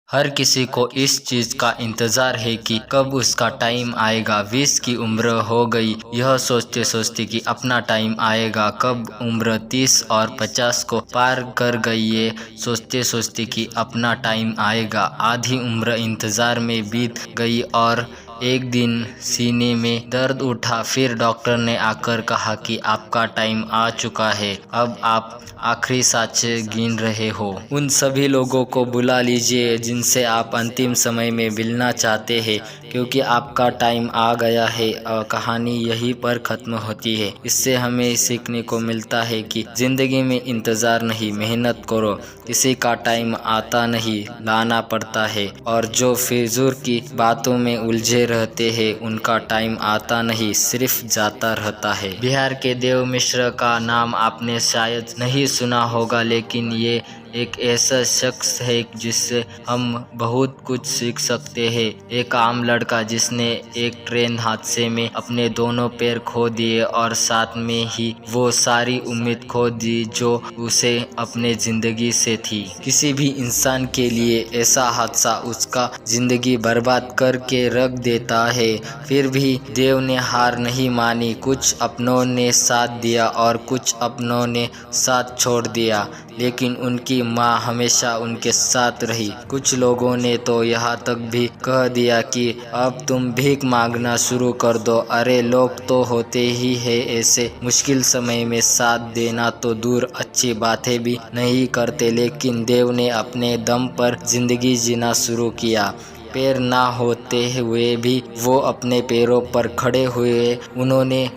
हर किसी को इस चीज़ का इंतज़ार है कि कब उसका टाइम आएगा। 20 की उम्र हो गई, यह सोचते सोचते कि अपना टाइम आएगा कब। उम्र 30 और 50 को पार कर गई, ये सोचते सोचते कि अपना टाइम आएगा। आधी उम्र इंतज़ार में बीत गई और एक दिन सीने में दर्द उठा। फिर डॉक्टर ने आकर कहा कि आपका टाइम आ चुका है, अब आप आखिरी सांसें गिन रहे हो। उन सभी लोगों को बुला लीजिए जिनसे आप अंतिम समय में मिलना चाहते हैं, क्योंकि आपका टाइम आ गया है। कहानी यहीं पर ख़त्म होती है। इससे हमें सीखने को मिलता है कि ज़िंदगी में इंतज़ार नहीं, मेहनत करो। किसी का टाइम आता नहीं, लाना पड़ता है। और जो फिजूल की बातों में उलझे रहते हैं, उनका टाइम आता नहीं, सिर्फ जाता रहता है। बिहार के देव मिश्र का नाम आपने शायद नहीं सुना होगा, लेकिन ये एक ऐसा शख्स है जिससे हम बहुत कुछ सीख सकते हैं। एक आम लड़का जिसने एक ट्रेन हादसे में अपने दोनों पैर खो दिए और साथ में ही वो सारी उम्मीद खो दी जो उसे अपने ज़िंदगी से थी। किसी भी इंसान के लिए ऐसा हादसा उसका ज़िंदगी बर्बाद करके रख देता है। फिर भी देव ने हार नहीं मानी। कुछ अपनों ने साथ दिया और कुछ अपनों ने साथ छोड़ दिया, लेकिन उनकी माँ हमेशा उनके साथ रही। कुछ लोगों ने तो यहाँ तक भी कह दिया कि अब तुम भीख मांगना शुरू कर दो। अरे लोग तो होते ही है ऐसे, मुश्किल समय में साथ देना तो दूर अच्छी बातें भी नहीं करते। लेकिन देव ने अपने दम पर जिंदगी जीना शुरू किया। पैर ना होते हुए भी वो अपने पैरों पर खड़े हुए। उन्होंने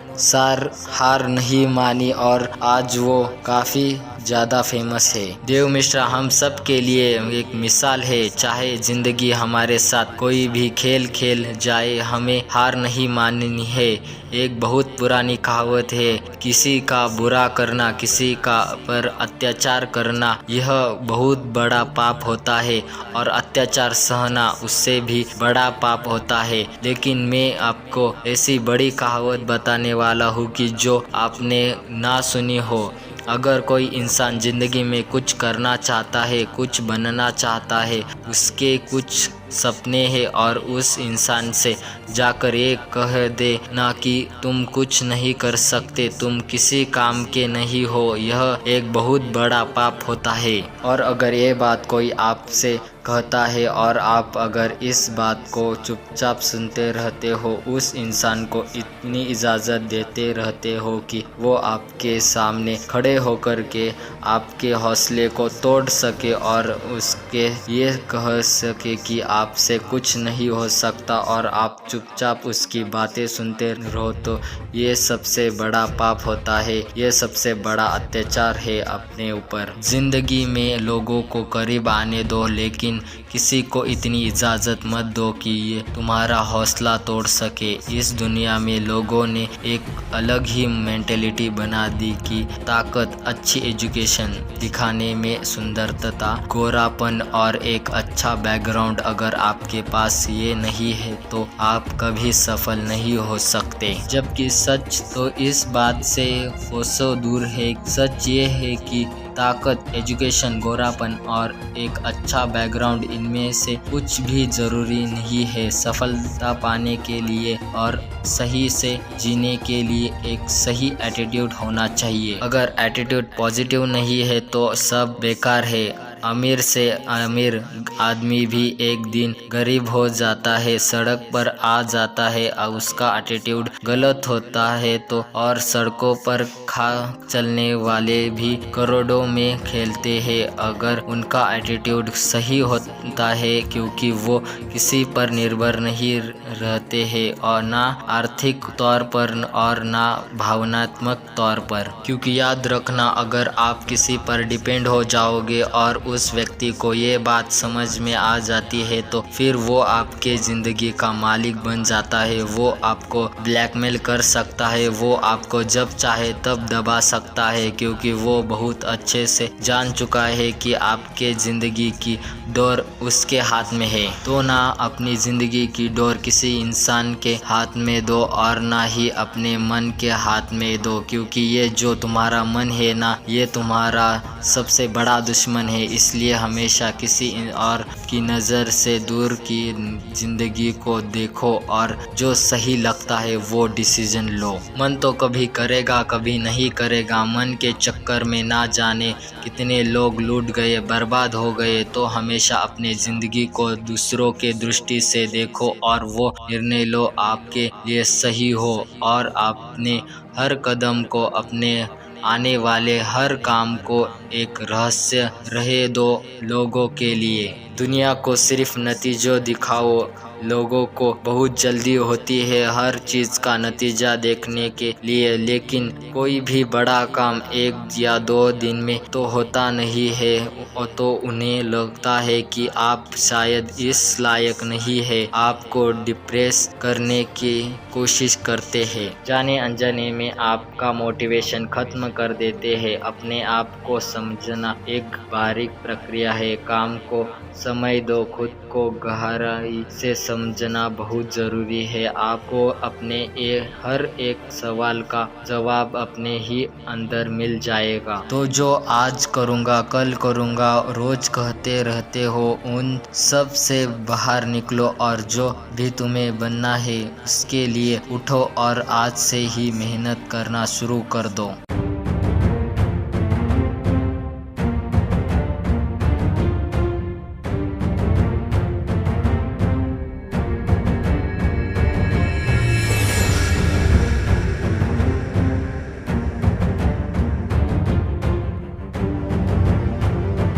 हार नहीं मानी और आज वो काफ़ी ज़्यादा फेमस है। देव मिश्रा हम सब के लिए एक मिसाल है। चाहे ज़िंदगी हमारे साथ कोई भी खेल खेल जाए, हमें हार नहीं माननी है। एक बहुत पुरानी कहावत है, किसी का बुरा करना, किसी का पर अत्याचार करना, यह बहुत बड़ा पाप होता है और अत्याचार सहना उससे भी बड़ा पाप होता है। लेकिन मैं आपको ऐसी बड़ी कहावत बताने वाला हूँ कि जो आपने ना सुनी हो। अगर कोई इंसान ज़िंदगी में कुछ करना चाहता है, कुछ बनना चाहता है, उसके कुछ सपने हैं और उस इंसान से जाकर ये कह दे ना कि तुम कुछ नहीं कर सकते, तुम किसी काम के नहीं हो, यह एक बहुत बड़ा पाप होता है। और अगर ये बात कोई आपसे कहता है और आप अगर इस बात को चुपचाप सुनते रहते हो, उस इंसान को इतनी इजाज़त देते रहते हो कि वो आपके सामने खड़े होकर के आपके हौसले को तोड़ सके और उसके ये कह सके कि आपसे कुछ नहीं हो सकता और आप चुपचाप उसकी बातें सुनते रहो, तो ये सबसे बड़ा पाप होता है। ये सबसे बड़ा अत्याचार है अपने ऊपर। ज़िंदगी में लोगों को करीब आने दो, लेकिन किसी को इतनी इजाज़त मत दो कि ये तुम्हारा हौसला तोड़ सके। इस दुनिया में लोगों ने एक अलग ही मेंटेलिटी बना दी कि ताकत, अच्छी एजुकेशन, दिखाने में सुंदरता, गोरापन और एक अच्छा बैकग्राउंड, अगर आपके पास ये नहीं है तो आप कभी सफल नहीं हो सकते। जबकि सच तो इस बात से कोसों दूर है। सच ये है कि ताकत, एजुकेशन, गोरापन और एक अच्छा बैकग्राउंड, इनमें से कुछ भी ज़रूरी नहीं है सफलता पाने के लिए। और सही से जीने के लिए एक सही एटीट्यूड होना चाहिए। अगर एटीट्यूड पॉजिटिव नहीं है तो सब बेकार है। अमीर से अमीर आदमी भी एक दिन गरीब हो जाता है, सड़क पर आ जाता है और उसका एटीट्यूड गलत होता है तो। और सड़कों पर खा चलने वाले भी करोड़ों में खेलते हैं अगर उनका एटीट्यूड सही होता है, क्योंकि वो किसी पर निर्भर नहीं रहते हैं और ना आर्थिक तौर पर और ना भावनात्मक तौर पर। क्योंकि याद रखना, अगर आप किसी पर डिपेंड हो जाओगे और उस व्यक्ति को ये बात समझ में आ जाती है तो फिर वो आपके ज़िंदगी का मालिक बन जाता है। वो आपको ब्लैकमेल कर सकता है, वो आपको जब चाहे तब दबा सकता है, क्योंकि वो बहुत अच्छे से जान चुका है कि आपके ज़िंदगी की डोर उसके हाथ में है। तो ना अपनी ज़िंदगी की डोर किसी इंसान के हाथ में दो और ना ही अपने मन के हाथ में दो, क्योंकि ये जो तुम्हारा मन है ना, ये तुम्हारा सबसे बड़ा दुश्मन है। इसलिए हमेशा किसी और की नज़र से दूर की ज़िंदगी को देखो और जो सही लगता है वो डिसीजन लो। मन तो कभी करेगा कभी नहीं करेगा, मन के चक्कर में ना जाने कितने लोग लूट गए बर्बाद हो गए। तो हमेशा अपने ज़िंदगी को दूसरों के दृष्टि से देखो और वो निर्णय लो आपके लिए सही हो, और अपने हर कदम को, अपने आने वाले हर काम को एक रहस्य रहे दो लोगों के लिए। दुनिया को सिर्फ नतीजों दिखाओ, लोगों को बहुत जल्दी होती है हर चीज़ का नतीजा देखने के लिए, लेकिन कोई भी बड़ा काम 1 या 2 दिन में तो होता नहीं है। तो उन्हें लगता है कि आप शायद इस लायक नहीं है, आपको डिप्रेस करने की कोशिश करते हैं। जाने अनजाने में आपका मोटिवेशन खत्म कर देते हैं। अपने आप को समझना एक बारीक प्रक्रिया है, काम को समय दो, खुद को गहराई से समझना बहुत ज़रूरी है। आपको अपने हर एक सवाल का जवाब अपने ही अंदर मिल जाएगा। तो जो आज करूँगा कल करूँगा रोज़ कहते रहते हो, उन सब से बाहर निकलो और जो भी तुम्हें बनना है उसके लिए उठो और आज से ही मेहनत करना शुरू कर दो।